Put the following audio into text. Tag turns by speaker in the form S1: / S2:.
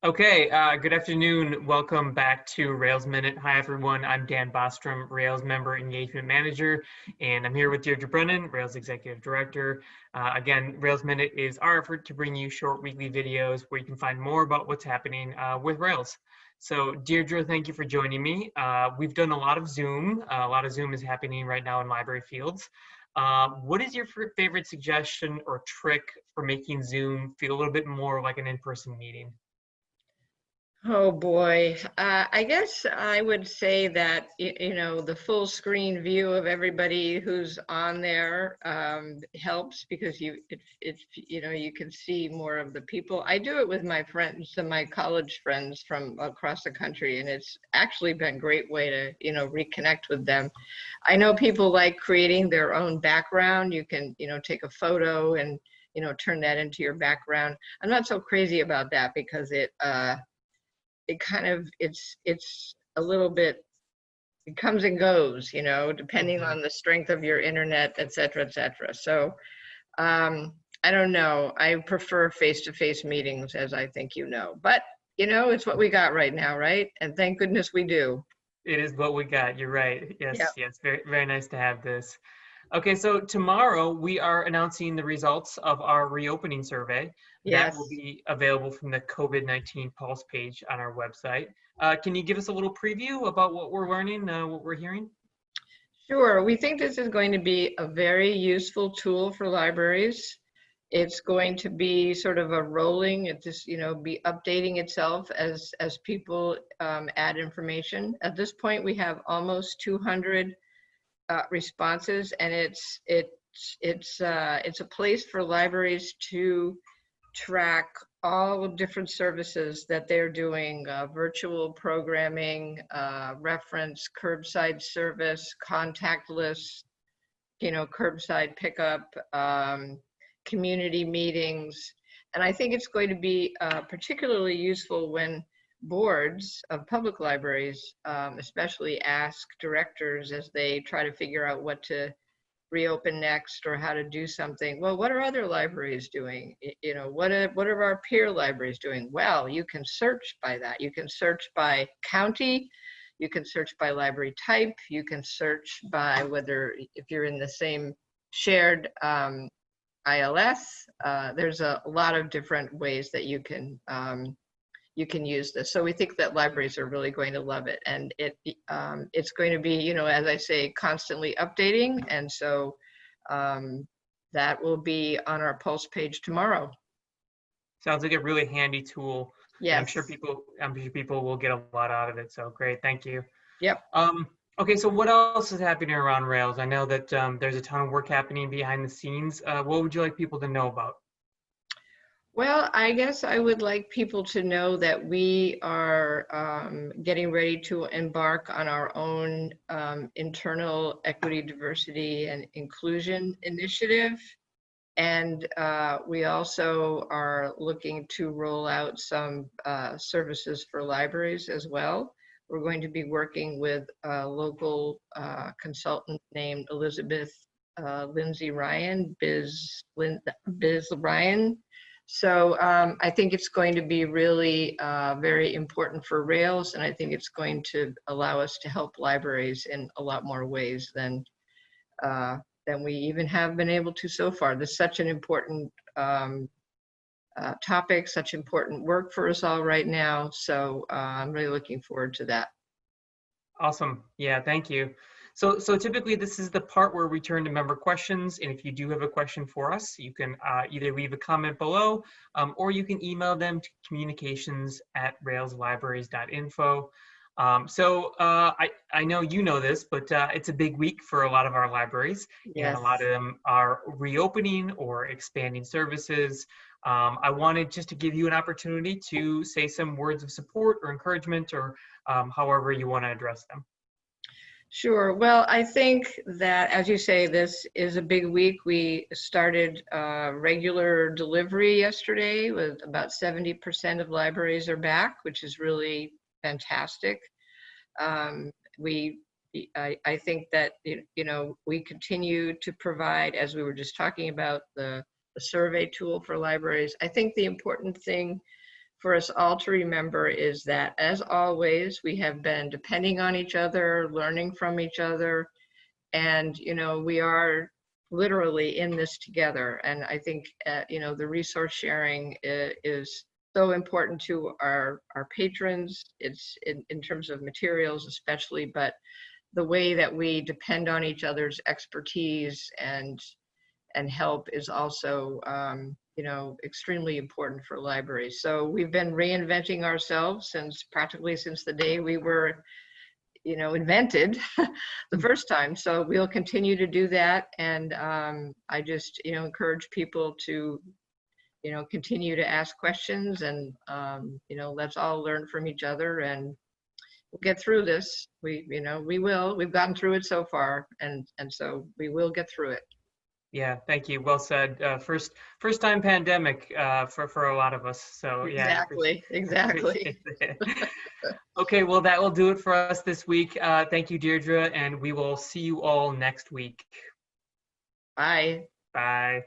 S1: Okay, good afternoon. Welcome back to Rails Minute. Hi, everyone. I'm Dan Bostrom, Rails Member Engagement Manager, and I'm here with Deirdre Brennan, Rails Executive Director. Again, Rails Minute is our effort to bring you short weekly videos where you can find more about what's happening with Rails. So, Deirdre, thank you for joining me. We've done a lot of Zoom. A lot of Zoom is happening right now in library fields. What is your favorite suggestion or trick for making Zoom feel a little bit more like an in-person meeting?
S2: Oh boy, I guess I would say that the full screen view of everybody who's on there helps because you can see more of the people. I do it with my friends and my college friends from across the country, and it's actually been a great way to reconnect with them. I know people like creating their own background. You can take a photo and turn that into your background. I'm not so crazy about that because it kind of it's a little bit, it comes and goes, depending
S1: Mhm.
S2: on the strength of your internet, et cetera, et cetera. So I don't know, I prefer face-to-face meetings, as I think but it's what we got right now, right? And thank goodness we do.
S1: It is what we got. You're right.
S2: Yeah.
S1: Yes, yes. Very, very nice to have this. Okay, so tomorrow we are announcing the results of our reopening survey. That will
S2: Yes.
S1: be available from the COVID-19 Pulse page on our website. Can you give us a little preview about what we're learning, what we're hearing?
S2: Sure. We think this is going to be a very useful tool for libraries. It's going to be sort of a rolling, it just, be updating itself as people add information. At this point, we have almost 200 responses, and it's a place for libraries to track all the different services that they're doing, virtual programming, reference, curbside service, contactless, curbside pickup, community meetings. And I think it's going to be particularly useful when boards of public libraries, especially ask directors as they try to figure out what to reopen next or how to do something. Well, what are other libraries doing? What are our peer libraries doing? Well, you can search by that. You can search by county. You can search by library type. You can search by whether if you're in the same shared ILS. There's a lot of different ways that you can use this. So we think that libraries are really going to love it, and it's going to be, as I say, constantly updating, and so that will be on our Pulse page tomorrow.
S1: Sounds like a really handy tool, and
S2: Yes.
S1: I'm sure people will get a lot out of it. So great, thank you.
S2: Yep.
S1: Okay, so what else is happening around Rails? I know that there's a ton of work happening behind the scenes. What would you like people to know about?
S2: Well, I guess I would like people to know that we are getting ready to embark on our own internal equity, diversity, and inclusion initiative. And we also are looking to roll out some services for libraries as well. We're going to be working with a local consultant named Elizabeth Lindsay Ryan, Biz Ryan. So I think it's going to be really very important for Rails, and I think it's going to allow us to help libraries in a lot more ways uh, than we even have been able to so far. This is such an important topic, such important work for us all right now. So I'm really looking forward to that.
S1: Awesome. Yeah, thank you. So typically this is the part where we turn to member questions. And if you do have a question for us, you can either leave a comment below or you can email them to communications@railslibraries.info. I know you know this, but it's a big week for a lot of our libraries, and a lot
S2: Yes.
S1: of them are reopening or expanding services. I wanted just to give you an opportunity to say some words of support or encouragement or however you want to address them.
S2: Sure. Well, I think that, as you say, this is a big week. We started regular delivery yesterday with about 70% of libraries are back, which is really fantastic. Um, we, I think that, we continue to provide, as we were just talking about, the survey tool for libraries. I think the important thing for us all to remember is that, as always, we have been depending on each other, learning from each other, and, you know, we are literally in this together. And I think, you know, the resource sharing is so important to our patrons. It's in terms of materials especially, but the way that we depend on each other's expertise and help is also, you know, extremely important for libraries. So we've been reinventing ourselves practically since the day we were, you know, invented the first time. So we'll continue to do that. And I just, you know, encourage people to, you know, continue to ask questions, and, you know, let's all learn from each other, and we'll get through this. You know, we've gotten through it so far, and so we will get through it.
S1: Yeah, thank you. Well said. First time pandemic for a lot of us. So yeah,
S2: Exactly.
S1: Okay, well, that will do it for us this week. Thank you, Deirdre, and we will see you all next week.
S2: Bye.
S1: Bye.